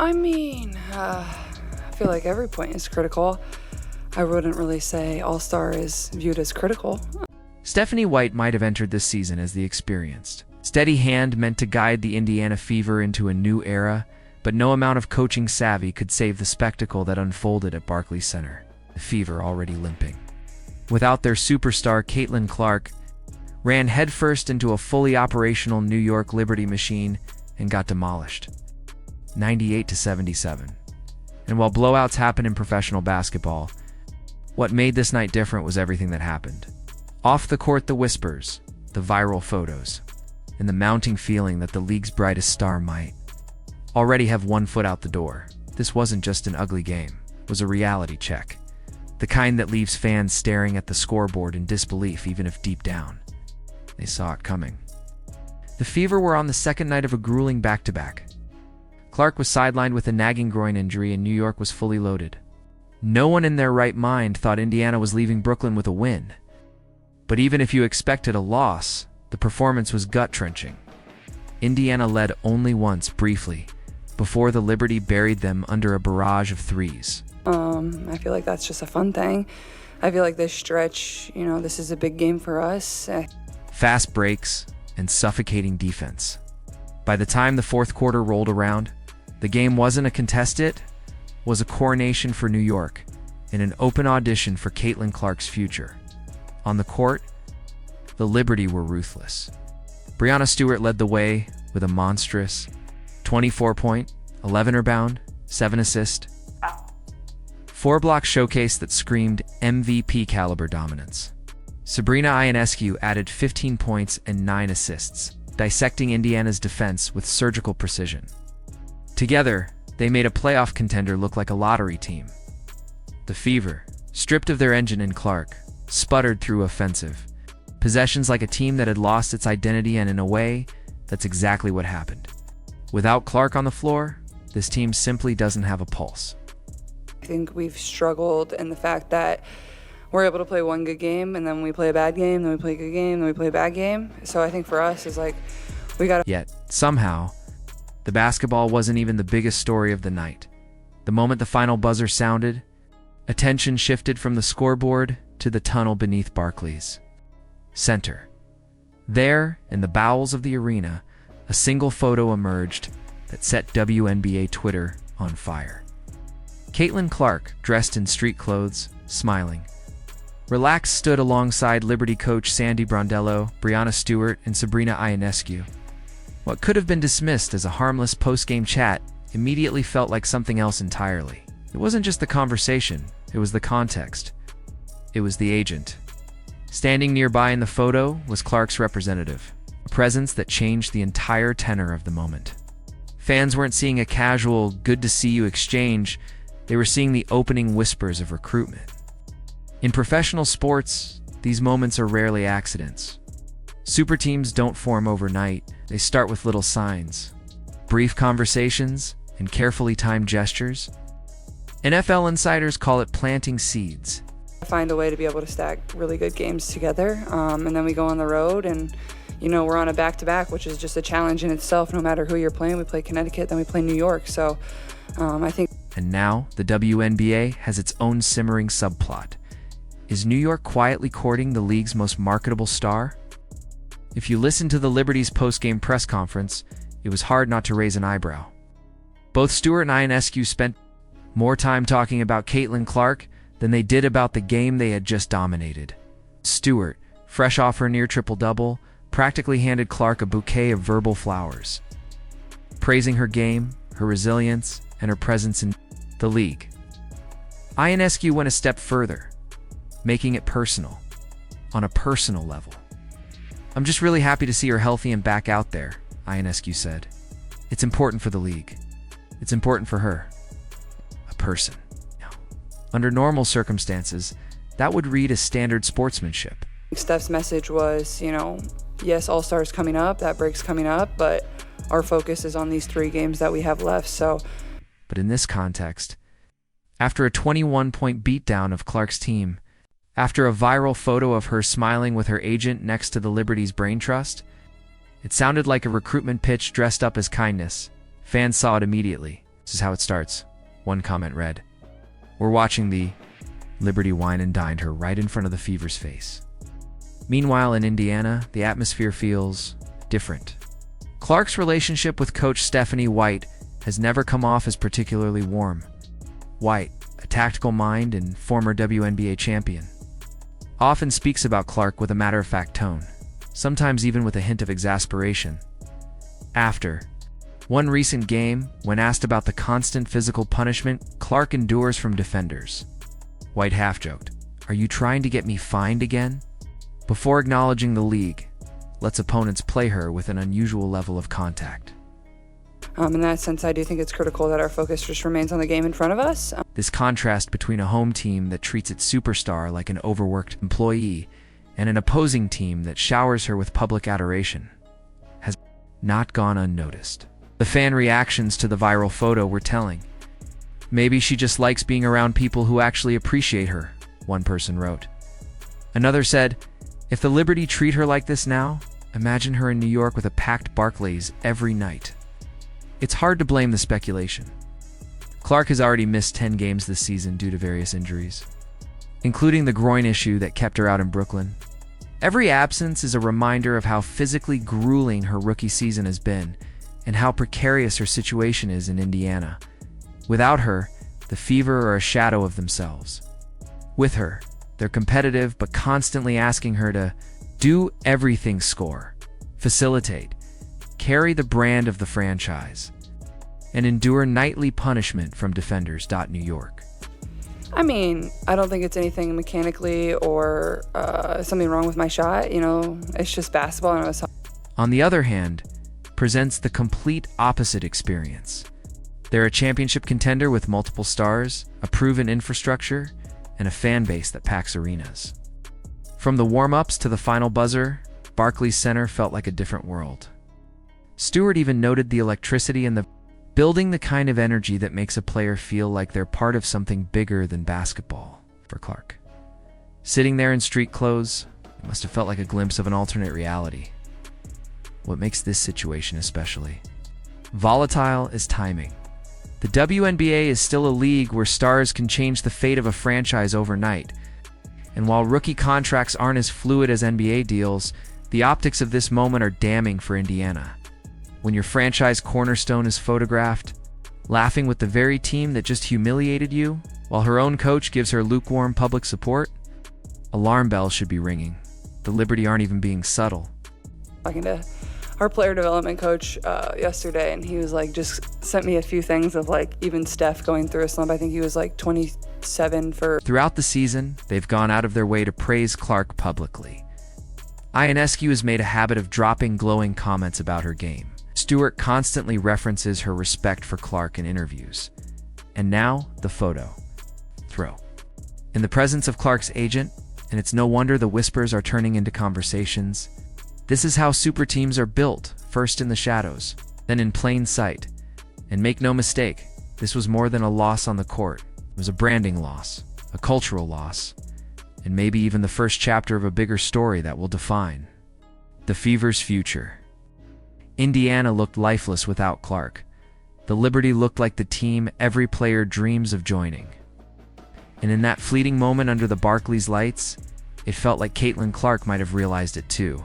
I mean, I feel like every point is critical. I wouldn't really say All-Star is viewed as critical. Stephanie White might have entered this season as the experienced, steady hand meant to guide the Indiana Fever into a new era, but no amount of coaching savvy could save the spectacle that unfolded at Barclays Center, the Fever already limping. Without their superstar, Caitlin Clark ran headfirst into a fully operational New York Liberty machine and got demolished, 98-77. And while blowouts happen in professional basketball, what made this night different was everything that happened. Off the court, the whispers, the viral photos, and the mounting feeling that the league's brightest star might already have one foot out the door. This wasn't just an ugly game, it was a reality check. The kind that leaves fans staring at the scoreboard in disbelief even if deep down they saw it coming. The Fever were on the second night of a grueling back-to-back. Clark was sidelined with a nagging groin injury and New York was fully loaded. No one in their right mind thought Indiana was leaving Brooklyn with a win. But even if you expected a loss, the performance was gut-wrenching. Indiana led only once, briefly, before the Liberty buried them under a barrage of threes. I feel like that's just a fun thing. I feel like this stretch, this is a big game for us. Fast breaks and suffocating defense. By the time the fourth quarter rolled around, the game wasn't a contest, it was a coronation for New York and an open audition for Caitlin Clark's future. On the court, the Liberty were ruthless. Breanna Stewart led the way with a monstrous 24-point, 11 rebound, 7 assist, 4-block showcase that screamed MVP caliber dominance. Sabrina Ionescu added 15 points and 9 assists, dissecting Indiana's defense with surgical precision. Together, they made a playoff contender look like a lottery team. The Fever, stripped of their engine in Clark, sputtered through offensive possessions like a team that had lost its identity, and in a way, that's exactly what happened. Without Clark on the floor, this team simply doesn't have a pulse. I think we've struggled in the fact that we're able to play one good game, and then we play a bad game, then we play a good game, then we play a bad game. So I think for us, it's like, we got to... Yet, somehow, the basketball wasn't even the biggest story of the night. The moment the final buzzer sounded, attention shifted from the scoreboard to the tunnel beneath Barclays Center. There, in the bowels of the arena, a single photo emerged that set WNBA Twitter on fire. Caitlin Clark, dressed in street clothes, smiling, relaxed, stood alongside Liberty coach Sandy Brondello, Breanna Stewart, and Sabrina Ionescu. What could have been dismissed as a harmless post-game chat immediately felt like something else entirely. It wasn't just the conversation, it was the context. It was the agent. Standing nearby in the photo was Clark's representative, a presence that changed the entire tenor of the moment. Fans weren't seeing a casual, good-to-see-you exchange, they were seeing the opening whispers of recruitment. In professional sports, these moments are rarely accidents. Super teams don't form overnight, they start with little signs, brief conversations, and carefully timed gestures. NFL insiders call it planting seeds. Find a way to be able to stack really good games together, and then we go on the road, and we're on a back-to-back, which is just a challenge in itself. No matter who you're playing, we play Connecticut, then we play New York. So I think. And now the WNBA has its own simmering subplot. Is New York quietly courting the league's most marketable star? If you listen to the Liberty's post-game press conference, it was hard not to raise an eyebrow. Both Stewart and Ionescu spent more time talking about Caitlin Clark than they did about the game they had just dominated. Stewart, fresh off her near triple-double, practically handed Clark a bouquet of verbal flowers, praising her game, her resilience, and her presence in the league. Ionescu went a step further, making it personal, on a personal level. "I'm just really happy to see her healthy and back out there," Ionescu said. "It's important for the league. It's important for her. A person." Under normal circumstances, that would read as standard sportsmanship. Steph's message was, yes, All-Star's coming up, that break's coming up, but our focus is on these 3 games that we have left, so. But in this context, after a 21-point beatdown of Clark's team, after a viral photo of her smiling with her agent next to the Liberty's brain trust, it sounded like a recruitment pitch dressed up as kindness. Fans saw it immediately. This is how it starts. One comment read, "We're watching the Liberty wine and dined her right in front of the Fever's face." Meanwhile, in Indiana, the atmosphere feels different. Clark's relationship with coach Stephanie White has never come off as particularly warm. White, a tactical mind and former WNBA champion, often speaks about Clark with a matter-of-fact tone, sometimes even with a hint of exasperation. After one recent game, when asked about the constant physical punishment Clark endures from defenders, White half-joked, "Are you trying to get me fined again?" Before acknowledging the league lets opponents play her with an unusual level of contact. In that sense, I do think it's critical that our focus just remains on the game in front of us. This contrast between a home team that treats its superstar like an overworked employee and an opposing team that showers her with public adoration has not gone unnoticed. The fan reactions to the viral photo were telling. "Maybe she just likes being around people who actually appreciate her," one person wrote. Another said, "If the Liberty treat her like this now, imagine her in New York with a packed Barclays every night." It's hard to blame the speculation. Clark has already missed 10 games this season due to various injuries, including the groin issue that kept her out in Brooklyn. Every absence is a reminder of how physically grueling her rookie season has been and how precarious her situation is in Indiana. Without her, the Fever are a shadow of themselves. With her, they're competitive but constantly asking her to do everything: score, facilitate, carry the brand of the franchise, and endure nightly punishment from defenders. New York. I mean, I don't think it's anything mechanically or something wrong with my shot. It's just basketball. And I was... On the other hand, presents the complete opposite experience. They're a championship contender with multiple stars, a proven infrastructure, and a fan base that packs arenas. From the warm-ups to the final buzzer, Barclays Center felt like a different world. Stewart even noted the electricity in the building, the kind of energy that makes a player feel like they're part of something bigger than basketball. For Clark, sitting there in street clothes, it must have felt like a glimpse of an alternate reality. What makes this situation especially volatile is timing. The WNBA is still a league where stars can change the fate of a franchise overnight. And while rookie contracts aren't as fluid as NBA deals, the optics of this moment are damning for Indiana. When your franchise cornerstone is photographed, laughing with the very team that just humiliated you, while her own coach gives her lukewarm public support, alarm bells should be ringing. The Liberty aren't even being subtle. Talking to our player development coach yesterday, and he was like, just sent me a few things of like even Steph going through a slump. I think he was like 27 for... Throughout the season, they've gone out of their way to praise Clark publicly. Ionescu has made a habit of dropping glowing comments about her game. Stewart constantly references her respect for Clark in interviews. And now, the photo. Throw. In the presence of Clark's agent, and it's no wonder the whispers are turning into conversations. This is how super teams are built, first in the shadows, then in plain sight. And make no mistake, this was more than a loss on the court. It was a branding loss, a cultural loss, and maybe even the first chapter of a bigger story that will define the Fever's future. Indiana looked lifeless without Clark. The Liberty looked like the team every player dreams of joining. And in that fleeting moment under the Barclays lights, it felt like Caitlin Clark might have realized it too.